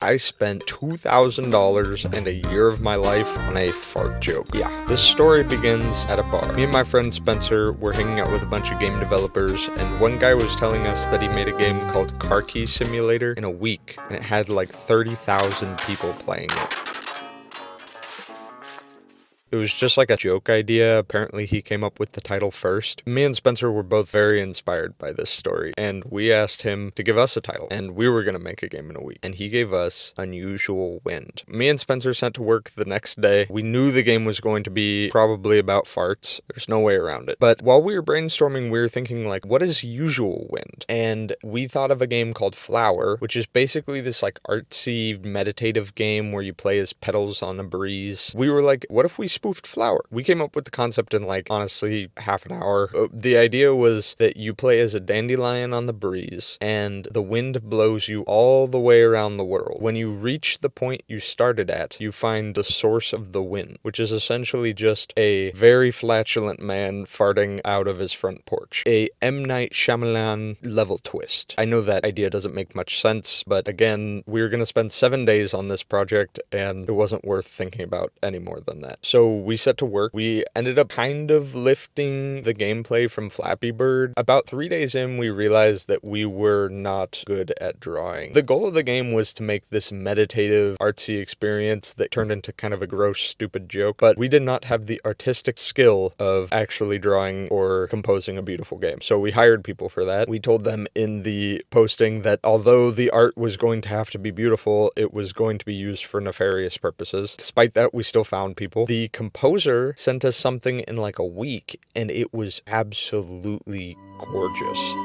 I spent $2,000 and a year of my life on a fart joke. Yeah, this story begins at a bar. Me and my friend Spencer were hanging out with a bunch of game developers, and one guy was telling us that he made a game called Car Key Simulator in a week, and it had like 30,000 people playing it. It was just like a joke idea. Apparently he came up with the title first. Me and Spencer were both very inspired by this story, and we asked him to give us a title, and we were going to make a game in a week. And he gave us Unusual Wind. Me and Spencer sent to work the next day. We knew the game was going to be probably about farts. There's no way around it. But while we were brainstorming, we were thinking like, what is Usual Wind? And we thought of a game called Flower, which is basically this like artsy meditative game where you play as petals on a breeze. We were like, what if we spoofed Flower? We came up with the concept in like, honestly, half an hour. The idea was that you play as a dandelion on the breeze and the wind blows you all the way around the world. When you reach the point you started at, you find the source of the wind, which is essentially just a very flatulent man farting out of his front porch. A M. Night Shyamalan level twist. I know that idea doesn't make much sense, but again, we were going to spend 7 days on this project and it wasn't worth thinking about any more than that. So we set to work. We ended up kind of lifting the gameplay from Flappy Bird. About 3 days in, we realized that we were not good at drawing. The goal of the game was to make this meditative, artsy experience that turned into kind of a gross, stupid joke, but we did not have the artistic skill of actually drawing or composing a beautiful game. So we hired people for that. We told them in the posting that although the art was going to have to be beautiful, it was going to be used for nefarious purposes. Despite that, we still found people. The composer sent us something in like a week, and it was absolutely gorgeous.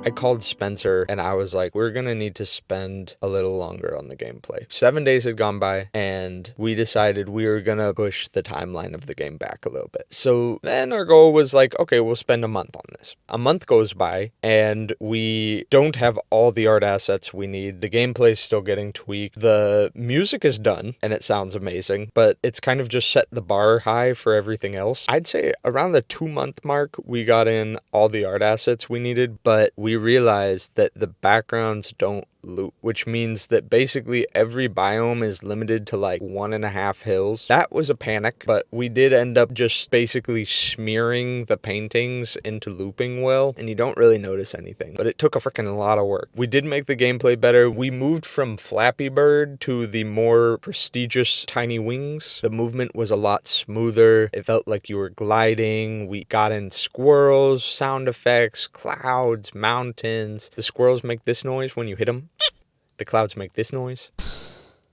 I called Spencer and I was like, we're gonna need to spend a little longer on the gameplay. 7 days had gone by and we decided we were gonna push the timeline of the game back a little bit. So then our goal was like, okay, we'll spend a month on this. A month goes by and we don't have all the art assets we need. The gameplay is still getting tweaked. The music is done and it sounds amazing, but it's kind of just set the bar high for everything else. I'd say around the 2-month mark, we got in all the art assets we needed, but we realized that the backgrounds don't loop, which means that basically every biome is limited to like 1.5 hills. That was a panic, but we did end up just basically smearing the paintings into looping well, and you don't really notice anything, but it took a freaking lot of work. We did make the gameplay better. We moved from Flappy Bird to the more prestigious Tiny Wings. The movement was a lot smoother. It felt like you were gliding. We got in squirrels, sound effects, clouds, mountains. The squirrels make this noise when you hit them. The clouds make this noise,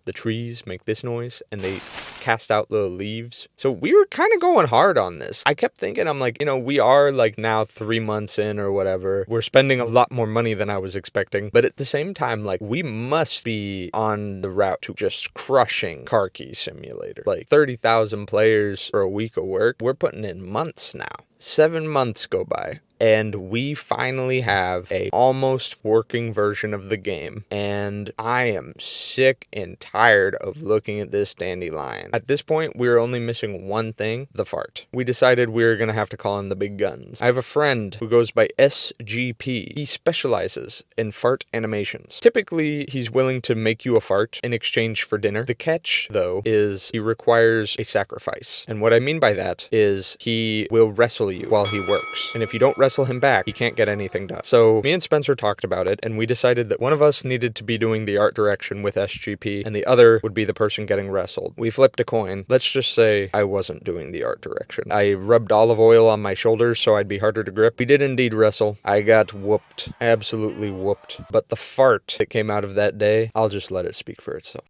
the trees make this noise, and they cast out little leaves. So we were kind of going hard on this. I kept thinking, I'm like, we are like now 3 months in or whatever. We're spending a lot more money than I was expecting. But at the same time, like, we must be on the route to just crushing Car Key Simulator. Like 30,000 players for a week of work. We're putting in months now. 7 months go by. And we finally have a almost working version of the game. And I am sick and tired of looking at this dandelion. At this point, we were only missing one thing, the fart. We decided we were going to have to call in the big guns. I have a friend who goes by SGP. He specializes in fart animations. Typically, he's willing to make you a fart in exchange for dinner. The catch, though, is he requires a sacrifice. And what I mean by that is he will wrestle you while he works. And if you don't wrestle him back, he can't get anything done. So me and Spencer talked about it, and we decided that one of us needed to be doing the art direction with SGP, and the other would be the person getting wrestled. We flipped a coin. Let's just say I wasn't doing the art direction. I rubbed olive oil on my shoulders so I'd be harder to grip. We did indeed wrestle. I got whooped. Absolutely whooped. But the fart that came out of that day, I'll just let it speak for itself.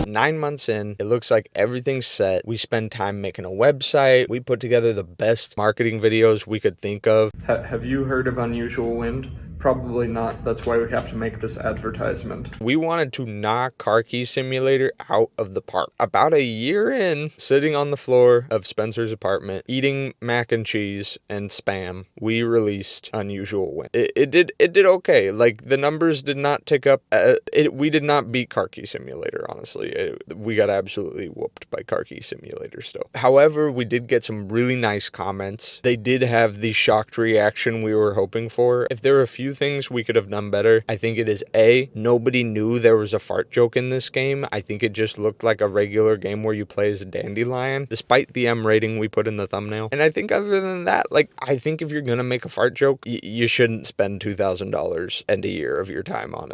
9 months in, it looks like everything's set. We spend time making a website. We put together the best marketing videos we could think of. Have you heard of Unusual Wind? Probably not. That's why we have to make this advertisement. We wanted to knock Car Key Simulator out of the park. About a year in, sitting on the floor of Spencer's apartment, eating mac and cheese and Spam, we released Unusual Win. It did okay. Like, the numbers did not tick up. We did not beat Car Key Simulator, honestly. We got absolutely whooped by Car Key Simulator still. However, we did get some really nice comments. They did have the shocked reaction we were hoping for. If there were a few things we could have done better, I think it is A, nobody knew there was a fart joke in this game. I think it just looked like a regular game where you play as a dandelion, despite the M rating we put in the thumbnail. And I think other than that, like, I think if you're gonna make a fart joke, you shouldn't spend $2,000 and a year of your time on it.